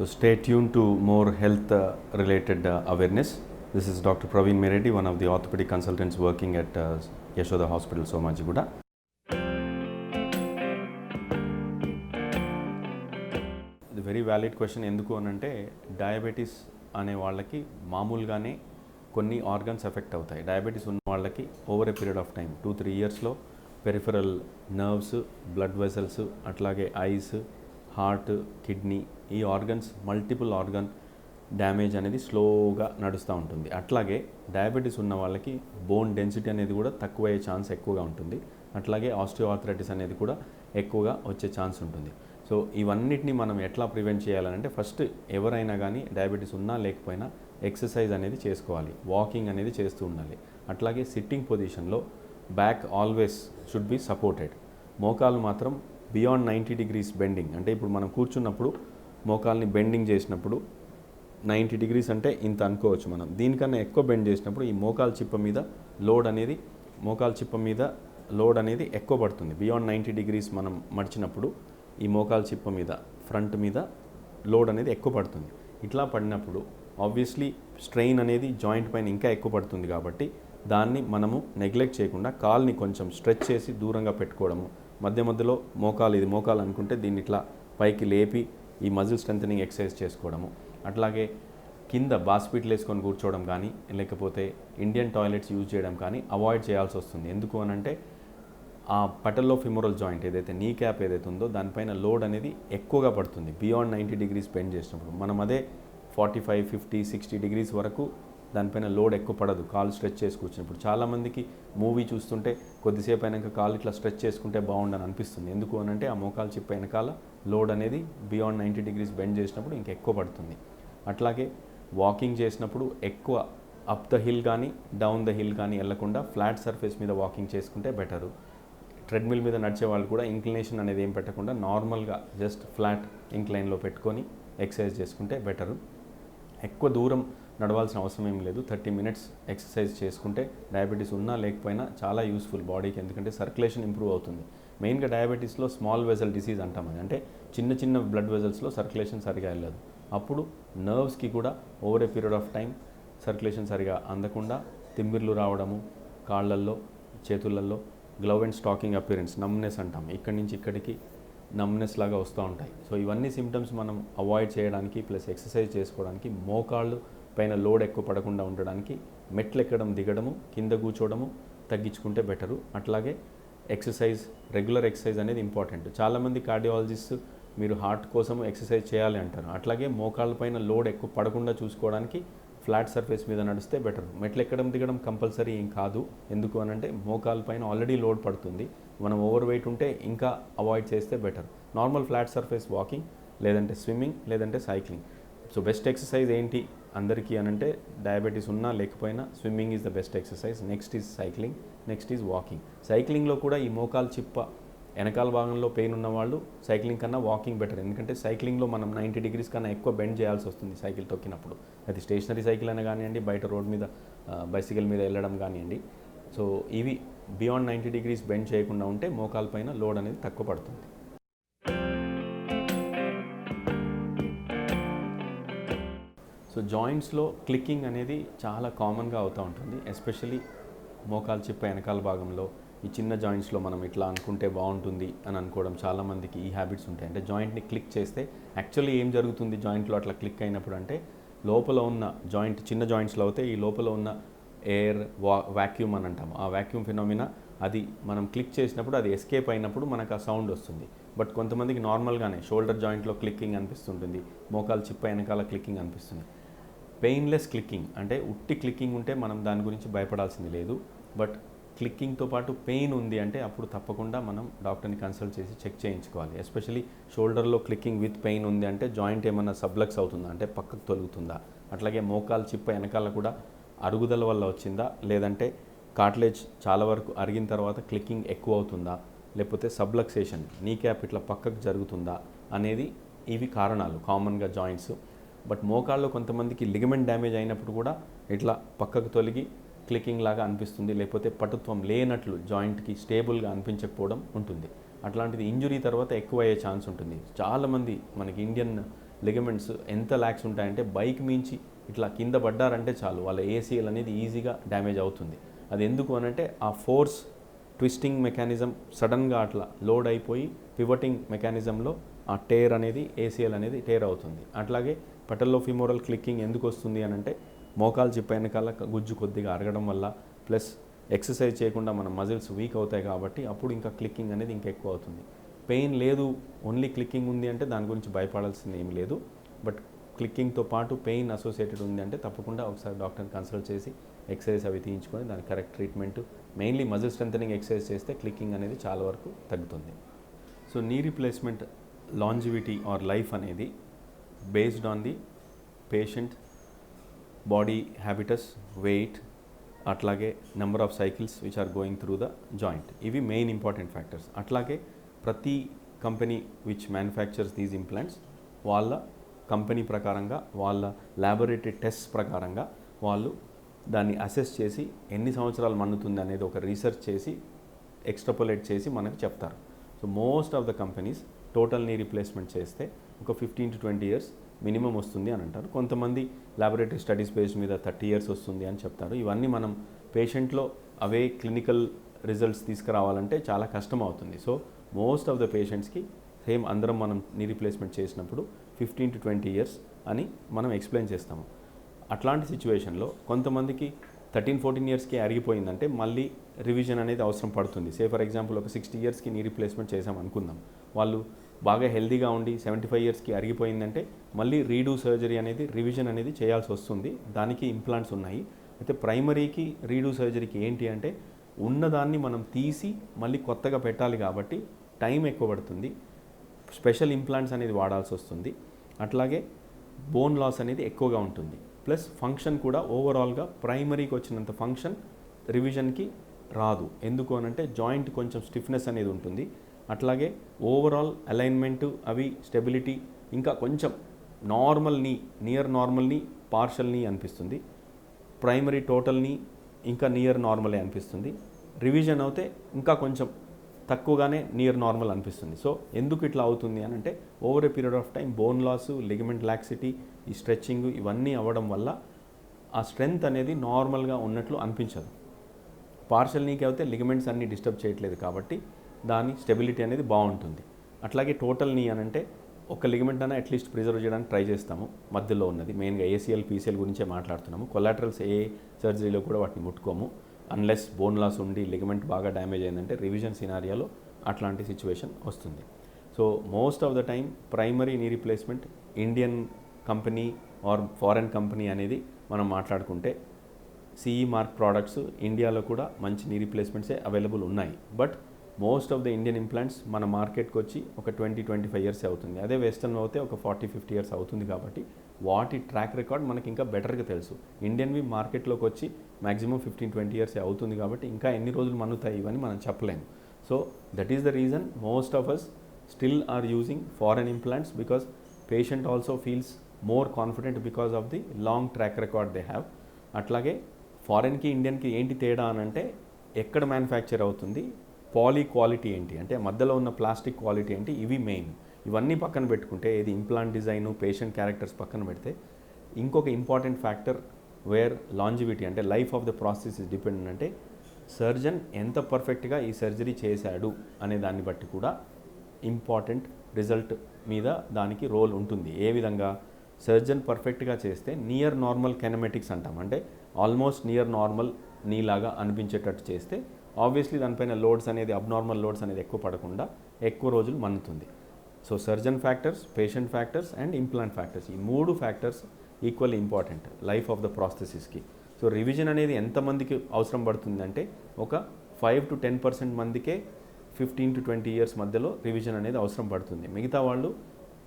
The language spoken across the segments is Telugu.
So stay tuned to more health related awareness. This is Dr. Praveen Meredi, one of the orthopedic consultants working at Yashoda Hospital, Somajiguda. The very valid question ఎందుకు అనంటే డయాబెటీస్ అనే వాళ్ళకి మామూలుగానే కొన్ని ఆర్గన్స్ ఎఫెక్ట్ అవుతాయి. డయాబెటీస్ ఉన్న వాళ్ళకి over a period of time 2-3 ఇయర్స్లో పెరిఫెరల్ నర్వ్స్, బ్లడ్ వెసల్స్, అట్లాగే ఐస్, హార్ట్, కిడ్నీ, ఈ ఆర్గన్స్ మల్టిపుల్ ఆర్గన్ డ్యామేజ్ అనేది స్లోగా నడుస్తూ ఉంటుంది. అట్లాగే డయాబెటీస్ ఉన్న వాళ్ళకి బోన్ డెన్సిటీ అనేది కూడా తక్కువయ్యే ఛాన్స్ ఎక్కువగా ఉంటుంది. అట్లాగే ఆస్టియోఆర్థరైటిస్ అనేది కూడా ఎక్కువగా వచ్చే ఛాన్స్ ఉంటుంది. సో ఇవన్నిటిని మనం ఎట్లా ప్రివెంట్ చేయాలంటే ఫస్ట్ ఎవరైనా కానీ డయాబెటీస్ ఉన్నా లేకపోయినా ఎక్సర్సైజ్ అనేది చేసుకోవాలి, వాకింగ్ అనేది చేస్తూ ఉండాలి. అట్లాగే సిట్టింగ్ పొజిషన్లో back always should be supported. మోకాలు మాత్రం బియాండ్ 90 degrees బెండింగ్, అంటే ఇప్పుడు మనం కూర్చున్నప్పుడు మోకాల్ని బెండింగ్ చేసినప్పుడు 90 degrees అంటే ఇంత అనుకోవచ్చు. మనం దీనికన్నా ఎక్కువ బెండ్ చేసినప్పుడు ఈ మోకాలు చిప్ప మీద లోడ్ అనేది ఎక్కువ పడుతుంది. బియాండ్ 90 degrees మనం మడిచినప్పుడు ఈ మోకాలు చిప్ప మీద ఫ్రంట్ మీద లోడ్ అనేది ఎక్కువ పడుతుంది. ఇట్లా పడినప్పుడు ఆబ్వియస్లీ స్ట్రెయిన్ అనేది జాయింట్ పైన ఇంకా ఎక్కువ పడుతుంది. కాబట్టి దాన్ని మనము నెగ్లెక్ట్ చేయకుండా కాల్ని కొంచెం స్ట్రెచ్ చేసి దూరంగా పెట్టుకోవడము, మధ్య మధ్యలో ఇది మోకాలు అనుకుంటే దీన్ని ఇట్లా పైకి లేపి ఈ మజిల్ స్ట్రెంథనింగ్ ఎక్సర్సైజ్ చేసుకోవడము. అట్లాగే కింద బాస్పిట్లు వేసుకొని కూర్చోవడం కానీ లేకపోతే ఇండియన్ టాయిలెట్స్ యూజ్ చేయడం కానీ అవాయిడ్ చేయాల్సి వస్తుంది. ఎందుకు అనంటే ఆ పటల్లో ఫిమోరల్ జాయింట్ ఏదైతే నీ క్యాప్ ఏదైతే ఉందో దానిపైన లోడ్ అనేది ఎక్కువగా పడుతుంది. బియాండ్ 90 degrees బెండ్ చేసినప్పుడు మనం అదే 45, 50, 60 degrees వరకు దానిపైన లోడ్ ఎక్కువ పడదు కాలు స్ట్రెచ్ చేసి కూర్చున్నప్పుడు. చాలామందికి మూవీ చూస్తుంటే కొద్దిసేపు అయినాక కాలు ఇట్లా స్ట్రెచ్ చేసుకుంటే బాగుండని అనిపిస్తుంది. ఎందుకు అనంటే ఆ మోకాలు చిప్ప వెనకాల లోడ్ అనేది బియాండ్ 90 degrees బెండ్ చేసినప్పుడు ఇంకా ఎక్కువ పడుతుంది. అట్లాగే వాకింగ్ చేసినప్పుడు ఎక్కువ అప్ ద హిల్ కానీ డౌన్ ద హిల్ కానీ వెళ్లకుండా ఫ్లాట్ సర్ఫేస్ మీద వాకింగ్ చేసుకుంటే బెటరు. ట్రెడ్మిల్ మీద నడిచే వాళ్ళు కూడా ఇంక్లినేషన్ అనేది ఏం పెట్టకుండా నార్మల్గా జస్ట్ ఫ్లాట్ ఇంక్లైన్లో పెట్టుకొని ఎక్సర్సైజ్ చేసుకుంటే బెటరు. ఎక్కువ దూరం నడవాల్సిన అవసరం ఏం లేదు. 30 minutes ఎక్సర్సైజ్ చేసుకుంటే డయాబెటీస్ ఉన్నా లేకపోయినా చాలా యూస్ఫుల్ బాడీకి, ఎందుకంటే సర్క్యులేషన్ ఇంప్రూవ్ అవుతుంది. మెయిన్గా డయాబెటీస్లో స్మాల్ వెజల్ డిసీజ్ అంటాం. అంటే చిన్న చిన్న బ్లడ్ వెజల్స్లో సర్క్యులేషన్ సరిగా వెళ్ళదు. అప్పుడు నర్వ్స్కి కూడా over a period of time circulation సరిగా అందకుండా తిమ్మిర్లు రావడము, కాళ్ళల్లో, చేతులలో glove and stocking appearance, numbness అంటాం, ఇక్కడి నుంచి ఇక్కడికి నమ్నెస్ లాగా వస్తూ ఉంటాయి. సో ఇవన్నీ సిమ్టమ్స్ మనం అవాయిడ్ చేయడానికి ప్లస్ ఎక్సర్సైజ్ చేసుకోవడానికి, మోకాళ్ళు పైన లోడ్ ఎక్కువ పడకుండా ఉండడానికి మెట్లు ఎక్కడం దిగడము, కింద కూర్చోవడము తగ్గించుకుంటే బెటరు. అట్లాగే ఎక్సర్సైజ్, రెగ్యులర్ ఎక్సర్సైజ్ అనేది ఇంపార్టెంట్. చాలామంది కార్డియాలజిస్ట్ మీరు హార్ట్ కోసం ఎక్సర్సైజ్ చేయాలి అంటారు. అట్లాగే మోకాళ్ళ పైన లోడ్ ఎక్కువ పడకుండా చూసుకోవడానికి ఫ్లాట్ సర్ఫేస్ మీద నడిస్తే బెటర్. మెట్లు ఎక్కడం దిగడం కంపల్సరీ ఏం కాదు. ఎందుకు అనంటే మోకాళ్ళ పైన ఆల్రెడీ లోడ్ పడుతుంది. మనం ఓవర్ వెయిట్ ఉంటే ఇంకా అవాయిడ్ చేస్తే better. Normal flat surface walking, లేదంటే స్విమ్మింగ్, లేదంటే సైక్లింగ్. సో బెస్ట్ ఎక్సర్సైజ్ ఏంటి అందరికీ అనంటే డయాబెటీస్ ఉన్నా లేకపోయినా swimming is the best exercise. Next is cycling, next is walking. సైక్లింగ్లో కూడా ఈ మోకాలు చిప్ప వెనకాల భాగంలో పెయిన్ ఉన్నవాళ్ళు సైక్లింగ్ కన్నా వాకింగ్ బెటర్. ఎందుకంటే సైక్లింగ్లో మనం 90 degrees కన్నా ఎక్కువ బెండ్ చేయాల్సి వస్తుంది సైకిల్ తొక్కినప్పుడు. అది స్టేషనరీ సైకిల్ అయినా కానివ్వండి, బయట రోడ్ మీద బైసికల్ మీద వెళ్ళడం కానివ్వండి. సో ఇవి బియాండ్ 90 degrees బెండ్ చేయకుండా ఉంటే మోకాల పైన లోడ్ అనేది తక్కువ పడుతుంది. సో జాయింట్స్లో క్లిక్కింగ్ అనేది చాలా కామన్గా అవుతూ ఉంటుంది. ఎస్పెషలీ మోకాలు చిప్ప వెనకాల భాగంలో ఈ చిన్న జాయింట్స్లో మనం ఇట్లా అనుకుంటే బాగుంటుంది అని అనుకోవడం చాలామందికి ఈ హ్యాబిట్స్ ఉంటాయి. అంటే జాయింట్ని క్లిక్ చేస్తే యాక్చువల్లీ ఏం జరుగుతుంది జాయింట్లో అట్లా క్లిక్ అయినప్పుడు అంటే లోపల ఉన్న జాయింట్, చిన్న జాయింట్స్లో అయితే ఈ లోపల ఉన్న ఎయిర్ వాక్యూమ్ అని అంటాము. ఆ వాక్యూమ్ ఫినామినా అది మనం క్లిక్ చేసినప్పుడు అది ఎస్కేప్ అయినప్పుడు మనకు ఆ సౌండ్ వస్తుంది. బట్ కొంతమందికి నార్మల్గానే షోల్డర్ జాయింట్లో క్లిక్కింగ్ అనిపిస్తుంటుంది, మోకాలు చిప్ప వెనకాల క్లిక్కింగ్ అనిపిస్తుంది. పెయిన్లెస్ క్లిక్కింగ్ అంటే ఉట్టి క్లిక్కింగ్ ఉంటే మనం దాని గురించి భయపడాల్సింది లేదు. బట్ క్లిక్కింగ్తో పాటు పెయిన్ ఉంది అంటే అప్పుడు తప్పకుండా మనం డాక్టర్ని కన్సల్ట్ చేసి చెక్ చేయించుకోవాలి. ఎస్పెషలీ షోల్డర్లో క్లిక్కింగ్ విత్ పెయిన్ ఉంది అంటే జాయింట్ ఏమన్నా సబ్లక్స్ అవుతుందా, అంటే పక్కకు తొలుగుతుందా, అట్లాగే మోకాలు చిప్ప వెనకాల కూడా అరుగుదల వల్ల వచ్చిందా, లేదంటే కార్టిలేజ్ చాలా వరకు అరిగిన తర్వాత క్లిక్కింగ్ ఎక్కువ అవుతుందా, లేకపోతే సబ్లక్సేషన్ నీ క్యాప్ ఇట్లా పక్కకు జరుగుతుందా అనేది ఇవి కారణాలు కామన్గా జాయింట్స్. బట్ మోకాల్లో కొంతమందికి లిగమెంట్ డ్యామేజ్ అయినప్పుడు కూడా ఇట్లా పక్కకు తొలగి క్లిక్కింగ్ లాగా అనిపిస్తుంది, లేకపోతే పటుత్వం లేనట్లు జాయింట్కి స్టేబుల్గా అనిపించకపోవడం ఉంటుంది. అట్లాంటిది ఇంజురీ తర్వాత ఎక్కువ అయ్యే ఛాన్స్ ఉంటుంది. చాలామంది మనకి ఇండియన్ లిగమెంట్స్ ఎంత ల్యాక్స్ ఉంటాయంటే బైక్ మించి ఇట్లా కింద పడ్డారంటే చాలు వాళ్ళ ఏసీఎల్ అనేది ఈజీగా డ్యామేజ్ అవుతుంది. అది ఎందుకు అనంటే ఆ ఫోర్స్ ట్విస్టింగ్ మెకానిజం సడన్గా అట్లా లోడ్ అయిపోయి పివటింగ్ మెకానిజంలో ఆ టేర్ అనేది ఏసీఎల్ అనేది టేర్ అవుతుంది. అట్లాగే పటల్లోఫిమోరల్ క్లిక్కింగ్ ఎందుకు వస్తుంది అనంటే మోకాలు చిప్ప వెనకాల గుజ్జు కొద్దిగా అరగడం వల్ల ప్లస్ ఎక్సర్సైజ్ చేయకుండా మన మజిల్స్ వీక్ అవుతాయి కాబట్టి అప్పుడు ఇంకా క్లిక్కింగ్ అనేది ఇంకా ఎక్కువ అవుతుంది. పెయిన్ లేదు, ఓన్లీ క్లిక్కింగ్ ఉంది అంటే దాని గురించి భయపడాల్సింది ఏమి లేదు. బట్ క్లిక్కింగ్తో పాటు పెయిన్ అసోసియేటెడ్ ఉంది అంటే తప్పకుండా ఒకసారి డాక్టర్ని కన్సల్ట్ చేసి ఎక్సర్సైజ్ అవి తీయించుకొని దాని correct treatment, mainly muscle strengthening exercise చేస్తే క్లిక్కింగ్ అనేది చాలా వరకు తగ్గుతుంది. So knee replacement longevity or life అనేది based on the patient body habitus, weight, అట్లాగే number of cycles which are going through the joint. ఇవి మెయిన్ ఇంపార్టెంట్ ఫ్యాక్టర్స్. అట్లాగే ప్రతి company which manufactures these implants వాళ్ళ కంపెనీ ప్రకారంగా వాళ్ళ ల్యాబొరేటరీ టెస్ట్ ప్రకారంగా వాళ్ళు దాన్ని అసెస్ చేసి ఎన్ని సంవత్సరాలు మన్నుతుంది అనేది ఒక రీసెర్చ్ చేసి ఎక్స్ట్రాపోలేట్ చేసి మనకు చెప్తారు. So most of the companies total knee replacement చేస్తే ఒక 15 to 20 years మినిమం వస్తుంది అని అంటారు. కొంతమంది ల్యాబొరేటరీ స్టడీస్ బేస్డ్ మీద 30 years వస్తుంది అని చెప్తారు. ఇవన్నీ మనం పేషెంట్లో అవే క్లినికల్ రిజల్ట్స్ తీసుకురావాలంటే చాలా కష్టం అవుతుంది. సో మోస్ట్ ఆఫ్ ద పేషెంట్స్కి సేమ్ అందరం మనం నీ రీప్లేస్మెంట్ చేసినప్పుడు 15 to 20 years అని మనం ఎక్స్ప్లెయిన్ చేస్తాము. అట్లాంటి సిచ్యువేషన్లో కొంతమందికి 13-14 yearsకి అరిగిపోయిందంటే మళ్ళీ రివిజన్ అనేది అవసరం పడుతుంది. సే ఫర్ ఎగ్జాంపుల్ ఒక 60 yearsకి నీ రీప్లేస్మెంట్ చేసాం అనుకుందాం, వాళ్ళు బాగా హెల్దీగా ఉండి 75 yearsకి అరిగిపోయిందంటే మళ్ళీ రీడూ సర్జరీ అనేది రివిజన్ అనేది చేయాల్సి వస్తుంది. దానికి ఇంప్లాంట్స్ ఉన్నాయి. అయితే ప్రైమరీకి రీడూ సర్జరీకి ఏంటి అంటే ఉన్నదాన్ని మనం తీసి మళ్ళీ కొత్తగా పెట్టాలి కాబట్టి టైం ఎక్కువ పడుతుంది, స్పెషల్ ఇంప్లాంట్స్ అనేది వాడాల్సి వస్తుంది. అట్లాగే బోన్ లాస్ అనేది ఎక్కువగా ఉంటుంది. ప్లస్ ఫంక్షన్ కూడా ఓవరాల్గా ప్రైమరీకి వచ్చినంత ఫంక్షన్ రివిజన్కి రాదు. ఎందుకు అనంటే జాయింట్ కొంచెం స్టిఫ్నెస్ అనేది ఉంటుంది. అట్లాగే ఓవరాల్ అలైన్మెంట్ అవి స్టెబిలిటీ ఇంకా కొంచెం నార్మల్ నీ, నియర్ నార్మల్ నీ, పార్షల్ నీ అనిపిస్తుంది. ప్రైమరీ టోటల్ నీ ఇంకా నియర్ నార్మలే అనిపిస్తుంది. రివిజన్ అయితే ఇంకా కొంచెం తక్కువగానే నియర్ నార్మల్ అనిపిస్తుంది. సో ఎందుకు ఇట్లా అవుతుంది అని అంటే over a period of time bone loss, ligament laxity, ఈ స్ట్రెచ్చింగ్ ఇవన్నీ అవ్వడం వల్ల ఆ స్ట్రెంగ్త్ అనేది నార్మల్గా ఉన్నట్లు అనిపించదు. పార్షల్ నీకి అయితే లిగమెంట్స్ అన్నీ డిస్టర్బ్ చేయట్లేదు కాబట్టి దాని స్టెబిలిటీ అనేది బాగుంటుంది. అట్లాగే టోటల్ నీ అని అంటే ఒక లిగమెంట్ అయినా అట్లీస్ట్ ప్రిజర్వ్ చేయడానికి ట్రై చేస్తాము. మధ్యలో ఉన్నది మెయిన్గా ఏసీఎల్, పీసీఎల్ గురించే మాట్లాడుతున్నాము. కొలాటరల్స్ ఏ సర్జరీలో కూడా వాటిని ముట్టుకోము. అన్లెస్ బోన్ లాస్ ఉండి లిగమెంట్ బాగా డ్యామేజ్ అయిందంటే రివిజన్ సినారియాలో అట్లాంటి సిచ్యువేషన్ వస్తుంది. So most of the time primary knee replacement Indian company or foreign company అనేది మనం మాట్లాడుకుంటే సిఈ మార్క్ ప్రోడక్ట్స్ ఇండియాలో కూడా మంచి నీ రీప్లేస్మెంట్సే అవైలబుల్ ఉన్నాయి. But most of the Indian implants మన మార్కెట్కి వచ్చి ఒక 20-25 years అవుతుంది. అదే వెస్టర్న్ అయితే ఒక 40-50 years అవుతుంది. కాబట్టి వాటి ట్రాక్ రికార్డ్ మనకి ఇంకా బెటర్గా తెలుసు. ఇండియన్వి మార్కెట్లోకి వచ్చి మ్యాక్సిమం 15-20 years అవుతుంది కాబట్టి ఇంకా ఎన్ని రోజులు మన్నుతాయి ఇవన్నీ మనం చెప్పలేము. So that is the reason most of us still are using foreign implants because patient also feels more confident because of the long track record they have. అట్లాగే ఫారెన్కి ఇండియన్కి ఏంటి తేడా అని అంటే ఎక్కడ మ్యానుఫ్యాక్చర్ అవుతుంది, పాలీ క్వాలిటీ ఏంటి అంటే మధ్యలో ఉన్న ప్లాస్టిక్ క్వాలిటీ ఏంటి, ఇవి మెయిన్. ఇవన్నీ పక్కన పెట్టుకుంటే ఇది ఇంప్లాంట్ డిజైను, పేషెంట్ క్యారెక్టర్స్ పక్కన పెడితే ఇంకొక ఇంపార్టెంట్ ఫ్యాక్టర్ వేర్ లాంజివిటీ అంటే life of the process is dependent అంటే సర్జన్ ఎంత పర్ఫెక్ట్గా ఈ సర్జరీ చేశాడు అనే దాన్ని బట్టి కూడా ఇంపార్టెంట్ రిజల్ట్ మీద దానికి రోల్ ఉంటుంది. ఏ విధంగా సర్జన్ పర్ఫెక్ట్గా చేస్తే నియర్ నార్మల్ కెనమెటిక్స్ అంటాం, అంటే ఆల్మోస్ట్ నియర్ నార్మల్ నీలాగా అనిపించేటట్టు చేస్తే ఆబ్వియస్లీ దానిపైన లోడ్స్ అనేది అబ్నార్మల్ లోడ్స్ అనేది ఎక్కువ పడకుండా ఎక్కువ రోజులు మన్నుతుంది. So surgeon factors, patient factors and implant factors, ఈ 3 factors equally important life of the ప్రాసెసెస్కి. సో రివిజన్ అనేది ఎంతమందికి అవసరం పడుతుందంటే ఒక 5-10% మందికే 15-20 years మధ్యలో రివిజన్ అనేది అవసరం పడుతుంది. మిగతా వాళ్ళు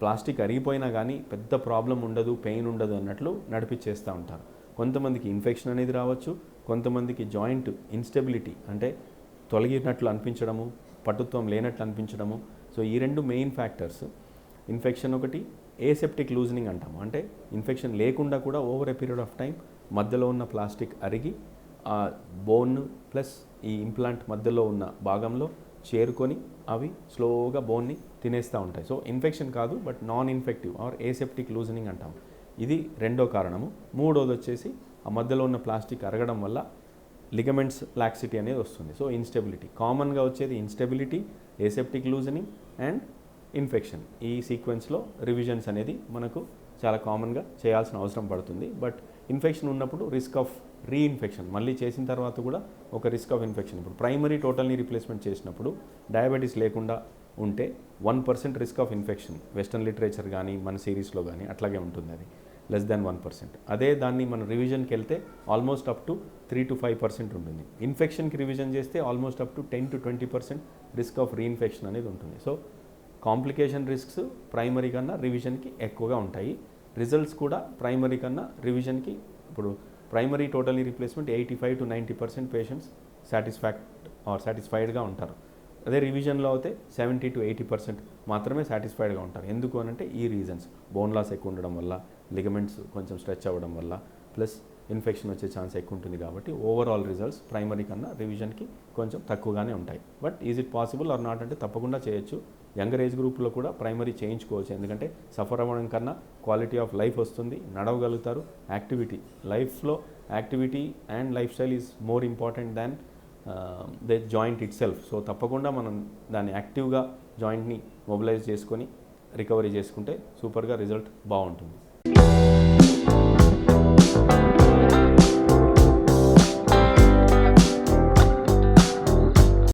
ప్లాస్టిక్ అరిగిపోయినా కానీ పెద్ద ప్రాబ్లం ఉండదు, పెయిన్ ఉండదు అన్నట్లు నడిపించేస్తూ ఉంటారు. కొంతమందికి ఇన్ఫెక్షన్ అనేది రావచ్చు, కొంతమందికి జాయింట్ ఇన్స్టెబిలిటీ అంటే తొలగినట్లు అనిపించడము, పటుత్వం లేనట్లు అనిపించడము. సో ఈ 2 మెయిన్ ఫ్యాక్టర్స్. ఇన్ఫెక్షన్ ఒకటి, ఏసెప్టిక్ లూజనింగ్ అంటాము, అంటే ఇన్ఫెక్షన్ లేకుండా కూడా over a period of time మధ్యలో ఉన్న ప్లాస్టిక్ అరిగి ఆ బోన్ ప్లస్ ఈ ఇంప్లాంట్ మధ్యలో ఉన్న భాగంలో చేరుకొని అవి స్లోగా బోన్ని తినేస్తూ ఉంటాయి. సో ఇన్ఫెక్షన్ కాదు, but non infective or aseptic loosening అంటాం. ఇది రెండో కారణము. మూడోది వచ్చేసి ఆ మధ్యలో ఉన్న ప్లాస్టిక్ అరగడం వల్ల లిగమెంట్స్ లాక్సిటీ అనేది వస్తుంది. సో ఇన్స్టెబిలిటీ, కామన్గా వచ్చేది instability, aseptic loosening and infection. ఈ సీక్వెన్స్లో రివిజన్స్ అనేది మనకు చాలా కామన్గా చేయాల్సిన అవసరం పడుతుంది. బట్ ఇన్ఫెక్షన్ ఉన్నప్పుడు రిస్క్ ఆఫ్ రీఇన్ఫెక్షన్, మళ్ళీ చేసిన తర్వాత కూడా ఒక రిస్క్ ఆఫ్ ఇన్ఫెక్షన్. ఇప్పుడు ప్రైమరీ టోటల్ని రీప్లేస్మెంట్ చేసినప్పుడు డయాబెటీస్ లేకుండా ఉంటే 1% risk of infection, western literature కానీ మన సిరీస్లో కానీ అట్లాగే ఉంటుంది, అది లెస్ దాన్ 1%. అదే దాన్ని మన రివిజన్కి వెళ్తే ఆల్మోస్ట్ అప్ టు 3 to 5% ఉంటుంది. ఇన్ఫెక్షన్కి రివిజన్ చేస్తే almost up to 10 to 20% risk of reinfection అనేది ఉంటుంది. సో కాంప్లికేషన్ రిస్క్స్ ప్రైమరీ కన్నా రివిజన్కి ఎక్కువగా ఉంటాయి. రిజల్ట్స్ కూడా ప్రైమరీ కన్నా రివిజన్కి, ఇప్పుడు primary totally replacement 85 to 90% patients సాటిస్ఫైడ్గా ఉంటారు. అదే రివిజన్లో అయితే 70 to 80% మాత్రమే సాటిస్ఫైడ్గా ఉంటారు. ఎందుకు అనంటే ఈ రీజన్స్, బోన్ లాస్ ఎక్కువ ఉండడం వల్ల, లిగమెంట్స్ కొంచెం స్ట్రెచ్ అవ్వడం వల్ల, ప్లస్ ఇన్ఫెక్షన్ వచ్చే ఛాన్స్ ఎక్కువ ఉంటుంది. కాబట్టి ఓవరాల్ రిజల్ట్స్ ప్రైమరీ కన్నా రివిజన్కి కొంచెం తక్కువగానే ఉంటాయి. But is it possible are not అంటే తప్పకుండా చేయొచ్చు. యంగర్ ఏజ్ గ్రూప్లో కూడా ప్రైమరీ చేయించుకోవచ్చు. ఎందుకంటే సఫర్ అవ్వడం కన్నా క్వాలిటీ ఆఫ్ లైఫ్ వస్తుంది, నడవగలుగుతారు. యాక్టివిటీ, లైఫ్లో activity and life style is more important than the joint it self. So తప్పకుండా మనం దాన్ని యాక్టివ్గా జాయింట్ని మొబిలైజ్ చేసుకొని రికవరీ చేసుకుంటే సూపర్గా రిజల్ట్ బాగుంటుంది.